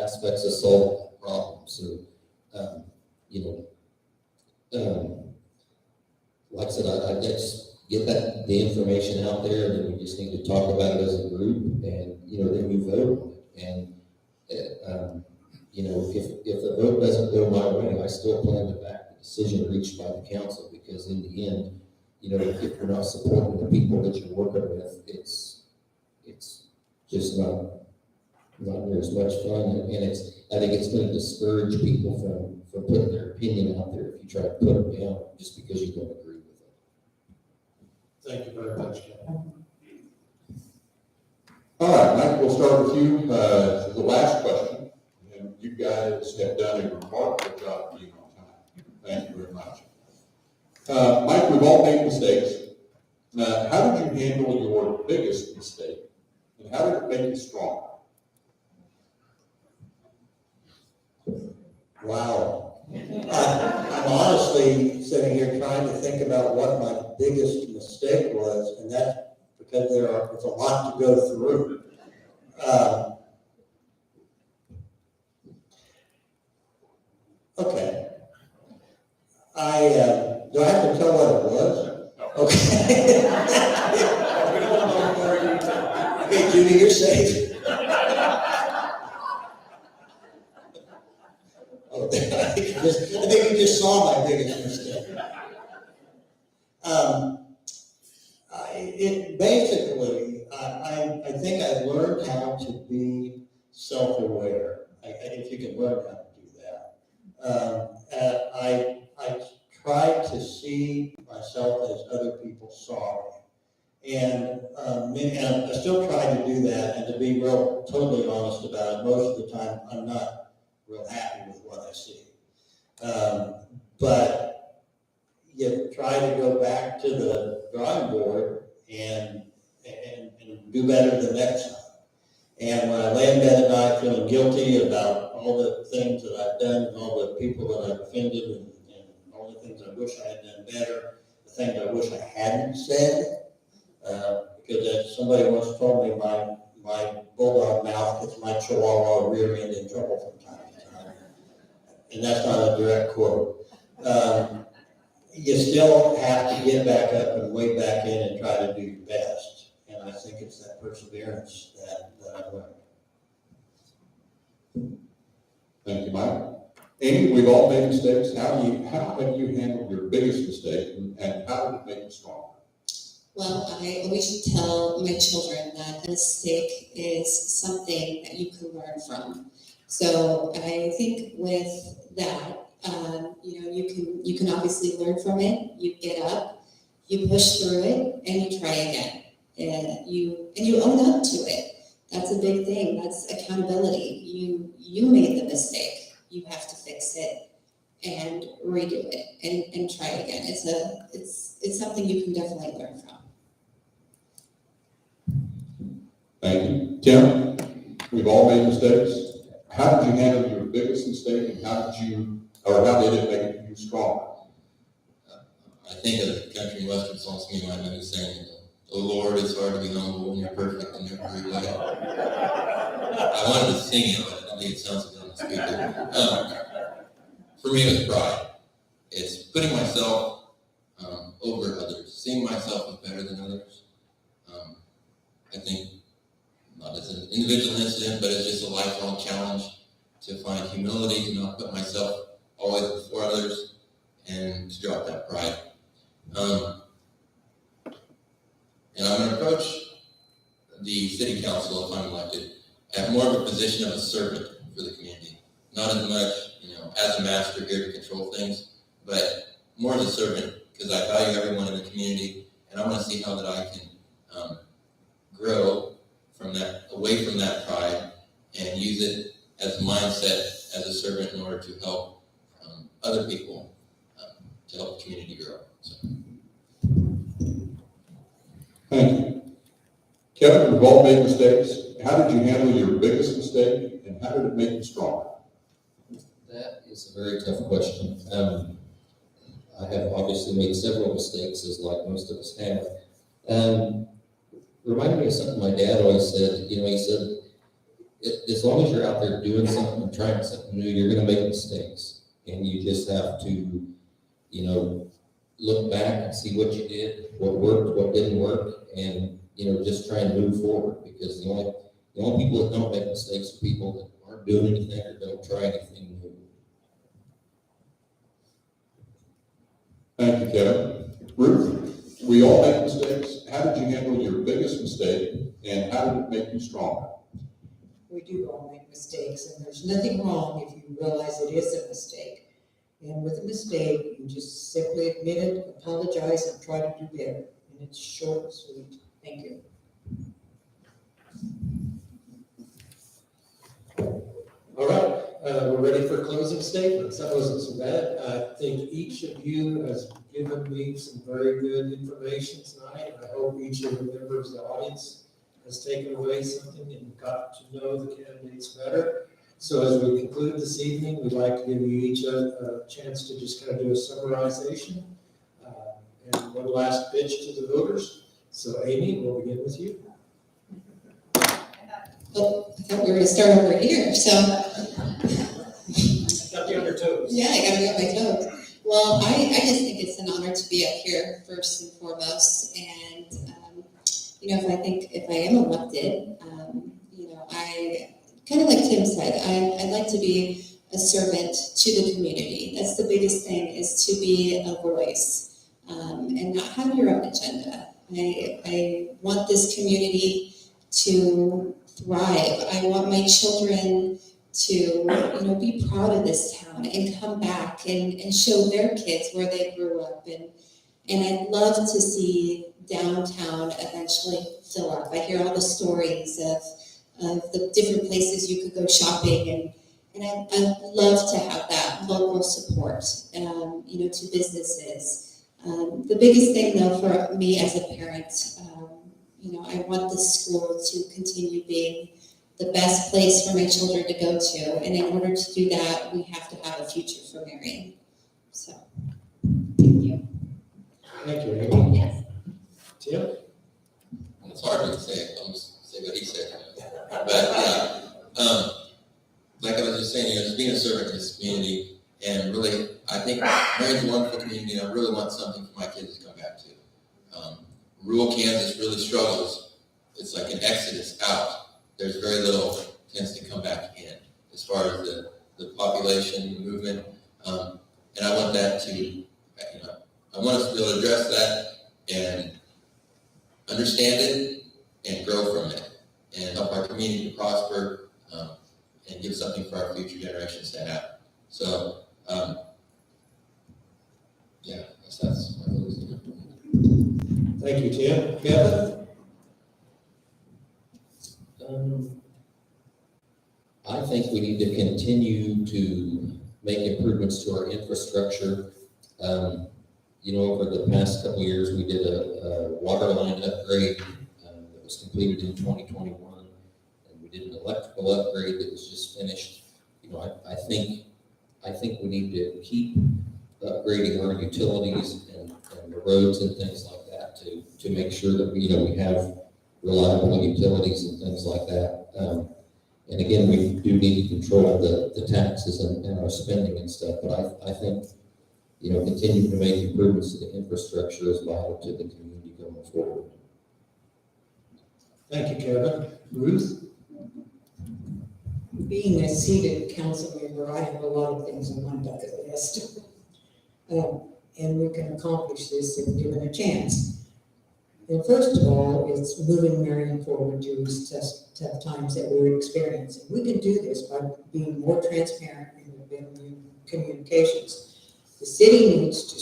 aspects of solving that problem. So, like I said, I just get the information out there, and then we just need to talk about it as a group, and, then we vote on it. And, if the vote doesn't go my way, I still plan to back the decision reached by the council, because in the end, if you're not supporting the people that you're working with, it's just not near as much fun, and I think it's going to discourage people from putting their opinion out there if you try to put them down just because you don't agree with it. Thank you very much, Kevin. All right, Mike, we'll start with you. The last question, and you guys have done a remarkable job being on time. Thank you very much. Mike, we've all made mistakes. How did you handle your biggest mistake, and how did it make you stronger? Wow. I'm honestly sitting here trying to think about what my biggest mistake was, and that's because there's a lot to go through. Okay. Do I have to tell what it was? Okay. Okay, Judy, you're safe. I think you just saw my biggest mistake. I think I learned how to be self-aware. If you can learn how to do that. I tried to see myself as other people saw me. And I still try to do that, and to be totally honest about it, most of the time I'm not real happy with what I see. But you try to go back to the drawing board and do better the next time. And when I lay in bed at night feeling guilty about all the things that I've done and all the people that I've offended and all the things I wish I had done better, the things I wish I hadn't said, because as somebody once told me, my bulldog mouth gets my chihuahua rear end in trouble from time to time. And that's not a direct quote. You still have to get back up and wade back in and try to do your best. And I think it's that perseverance that I've learned. Thank you, Mike. Amy, we've all made mistakes. How have you handled your biggest mistake, and how did it make you stronger? Well, I always tell my children that a mistake is something that you can learn from. So I think with that, you can obviously learn from it. You get up, you push through it, and you try again. And you own up to it. That's a big thing. That's accountability. You made the mistake. You have to fix it and redo it and try again. It's something you can definitely learn from. Thank you. Tim, we've all made mistakes. How did you handle your biggest mistake, and how did it make you stronger? I think of the country and western song to me might know who's saying, "Oh Lord, it's hard to be humble when you're perfect in every way." I wanted to sing it, but I don't think it sounds good on the speaker. For me, it was pride. It's putting myself over others, seeing myself as better than others. I think not as an individual incident, but as just a lifelong challenge to find humility, to not put myself always before others, and to drop that pride. And I'm going to approach the city council, if I'm elected, at more of a position of a servant for the community. Not as much, as a master here to control things, but more as a servant, because I value everyone in the community, and I want to see how that I can grow from that, away from that pride, and use it as a mindset as a servant in order to help other people, to help the community grow. So. Thank you. Kevin, we've all made mistakes. How did you handle your biggest mistake, and how did it make you stronger? That is a very tough question. I have obviously made several mistakes, as like most of us have. Reminded me of something my dad always said. He said, as long as you're out there doing something and trying something new, you're going to make mistakes. And you just have to, look back and see what you did, what worked, what didn't work, and, just try and move forward. Because the only people that don't make mistakes are people that aren't doing anything or don't try anything new. Thank you, Kevin. Ruth, we all make mistakes. How did you handle your biggest mistake, and how did it make you stronger? We do all make mistakes, and there's nothing wrong if you realize it is a mistake. And with a mistake, you just simply admit it, apologize, and try to do better. And it's short and sweet. Thank you. All right, we're ready for closing statements. That wasn't so bad. I think each of you has given me some very good information tonight. I hope each of the members of the audience has taken away something and got to know the candidates better. So as we conclude this evening, we'd like to give you each a chance to just kind of do a summarization and one last pitch to the voters. So Amy, we'll begin with you. Oh, I thought we were going to start over here, so. Got you on your toes. Yeah, I gotta get my toes. Well, I just think it's an honor to be up here first and foremost, and, if I am elected, I, kind of like Tim said, I'd like to be a servant to the community. That's the biggest thing, is to be a voice, and not have your own agenda. I want this community to thrive. I want my children to, be proud of this town and come back and show their kids where they grew up. And I'd love to see downtown eventually fill up. I hear all the stories of the different places you could go shopping, and I'd love to have that local support, to businesses. The biggest thing though for me as a parent, I want the school to continue being the best place for my children to go to. And in order to do that, we have to have a future for Marion. So, thank you. Thank you, Amy. Yes. Tim? It's hard to say. I'll just say what he said. But like I was just saying, just being a servant to this community, and really, I think Marion's a wonderful community, and I really want something for my kids to come back to. Rural Kansas really struggles. It's like an exodus out. There's very little tends to come back in as far as the population movement, and I want that to, I want us to be able to address that and understand it and grow from it and help our community to prosper, and give something for our future generations to have. So, that's my focus. Thank you, Tim. Kevin? I think we need to continue to make improvements to our infrastructure. Over the past couple of years, we did a water line upgrade that was completed in 2021, and we did an electrical upgrade that was just finished. I think we need to keep upgrading our utilities and the roads and things like that to make sure that we have reliable utilities and things like that. And again, we do need to control the taxes and our spending and stuff, but I think, continuing to make improvements to the infrastructure is vital to the community going forward. Thank you, Kevin. Ruth? Being a seated council member, I have a lot of things on my bucket list. And we can accomplish this if given a chance. And first of all, it's moving Marion forward through these tough times that we're experiencing. We can do this by being more transparent in the communications. The city needs to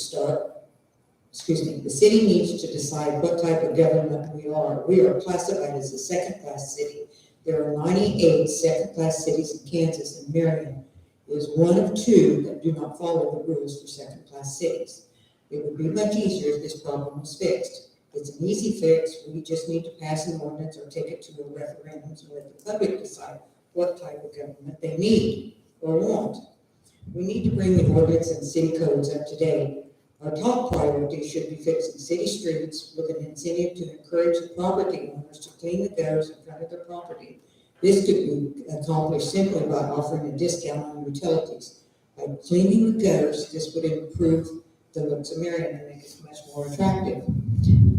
decide what type of government we are. We are classified as a second-class city. There are 98 second-class cities in Kansas, and Marion is one of 2 that do not follow the rules for second-class cities. It would be much easier if this problem was fixed. It's an easy fix. We just need to pass an ordinance or take it to a referendum and let the public decide what type of government they need or want. We need to bring the ordinance and city codes up to date. Our top priority should be fixing city streets with an incentive to encourage the property owners to clean the gutters in front of their property. This could be accomplished simply by offering a discount on utilities. By cleaning the gutters, this would improve the looks of Marion and make it much more attractive.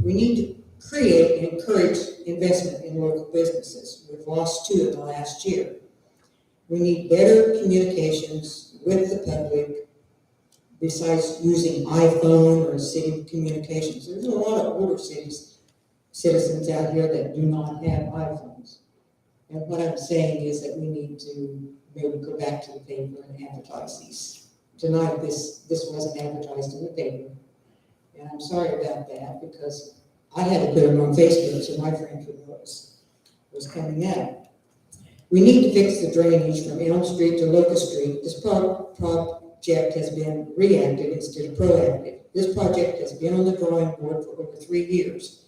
We need to create and encourage investment in local businesses. We've lost 2 in the last year. We need better communications with the public besides using iPhone or city communications. There's a lot of older citizens out here that do not have iPhones. And what I'm saying is that we need to maybe go back to the paper and advertise these. Tonight, this wasn't advertised in the paper. And I'm sorry about that because I had to put them on Facebook so my friends would know it was coming out. We need to fix the drainage from Elm Street to Locust Street. This project has been reactive instead of proactive. This project has been on the drawing board for over 3 years.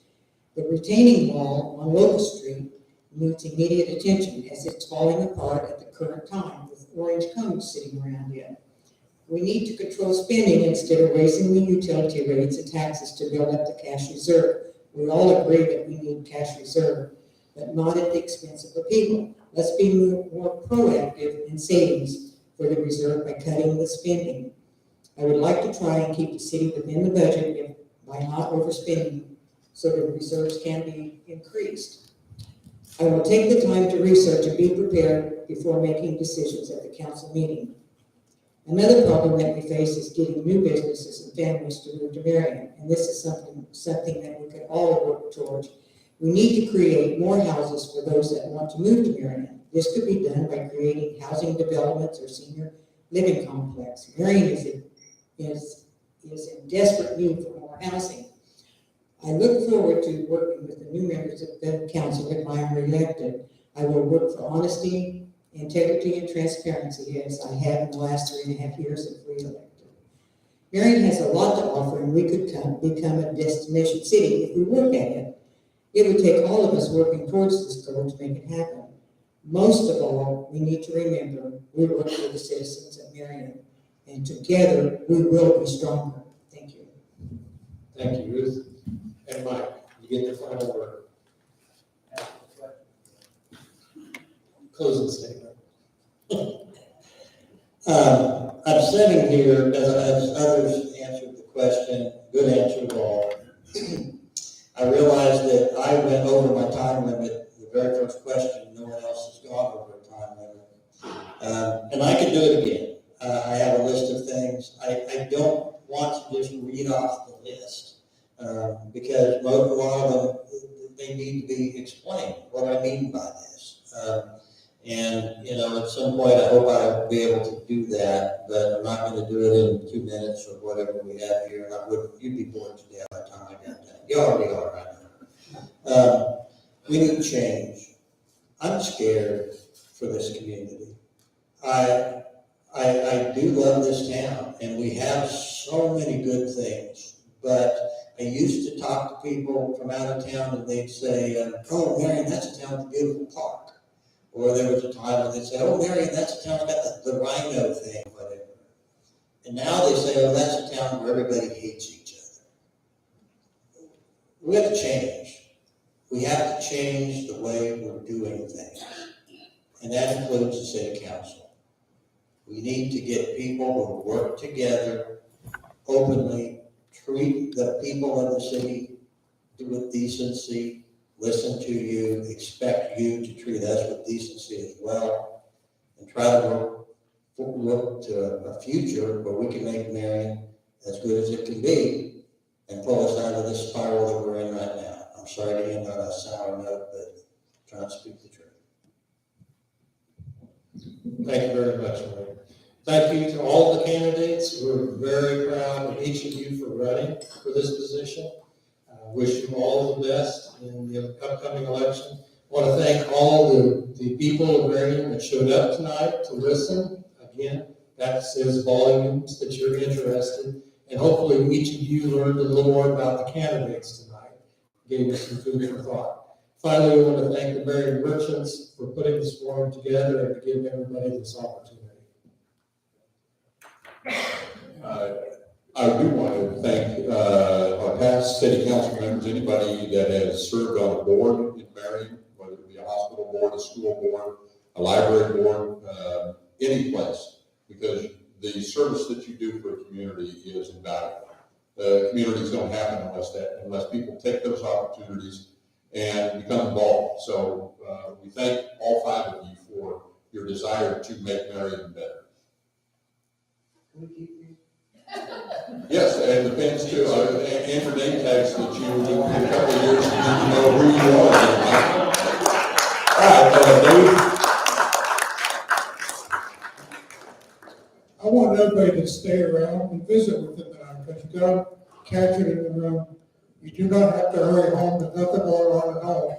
The retaining wall on Locust Street needs immediate attention as it's falling apart at the current time with orange cones sitting around it. We need to control spending instead of raising the utility rates and taxes to build up the cash reserve. We all agree that we need cash reserve, but not at the expense of the people. Let's be more proactive in savings for the reserve by cutting the spending. I would like to try and keep the city within the budget by not overspending so the reserves can be increased. I will take the time to research and be prepared before making decisions at the council meeting. Another problem that we face is getting new businesses and families to move to Marion, and this is something that we could all work towards. We need to create more houses for those that want to move to Marion. This could be done by creating housing developments or senior living complex. Marion is in desperate need for more housing. I look forward to working with the new members of the council if I am reelected. I will work for honesty, integrity, and transparency as I have in the last 3.5 years if reelected. Marion has a lot to offer, and we could become a destination city if we work at it. It would take all of us working towards this goal to make it happen. Most of all, we need to remember we work for the citizens of Marion, and together we will be stronger. Thank you. Thank you, Ruth. And Mike, you get the final word. Closing statement. I'm sitting here, as others answered the question, good answer to all. I realized that I went over my time limit, the very first question. No one else has gone over a time limit. And I could do it again. I have a list of things. I don't want to just read off the list because a lot of them, they need to be explained, what I mean by this. And, at some point, I hope I'll be able to do that, but I'm not going to do it in 2 minutes or whatever we have here. And you'd be bored to death by the time I got done. You already are right now. We need change. I'm scared for this community. I do love this town, and we have so many good things, but I used to talk to people from out of town, and they'd say, oh, Marion, that's a town with a beautiful park. Or there was a time when they'd say, oh, Marion, that's a town that's got the rhino thing, whatever. And now they say, oh, that's a town where everybody hates each other. We have to change. We have to change the way we're doing things. And that includes the city council. We need to get people who work together openly, treat the people of the city with decency, listen to you, expect you to treat us with decency as well, and try to look to a future where we can make Marion as good as it can be and pull us out of this spiral that we're in right now. I'm sorry to end on a sour note, but I'm trying to speak the truth. Thank you very much, Mike. Thank you to all the candidates. We're very proud of each of you for running for this position. Wish you all the best in the upcoming election. I want to thank all the people of Marion that showed up tonight to listen. Again, that says volumes that you're interested. And hopefully each of you learned a little more about the candidates tonight. Gave you some food for thought. Finally, I want to thank the Marion merchants for putting this forum together and to give everybody this opportunity. I do want to thank our past city council members, anybody that has served on a board in Marion, whether it be a hospital board, a school board, a library board, any place, because the service that you do for a community is invaluable. Communities don't happen unless people take those opportunities and become involved. So we thank all five of you for your desire to make Marion better. Yes, and the pins too, and your name tags that you, in a couple of years, you need to know who you are. All right, Dave. I want everybody to stay around and visit with them tonight, because you got to catch it in the room. You do not have to hurry home, there's nothing going on at home.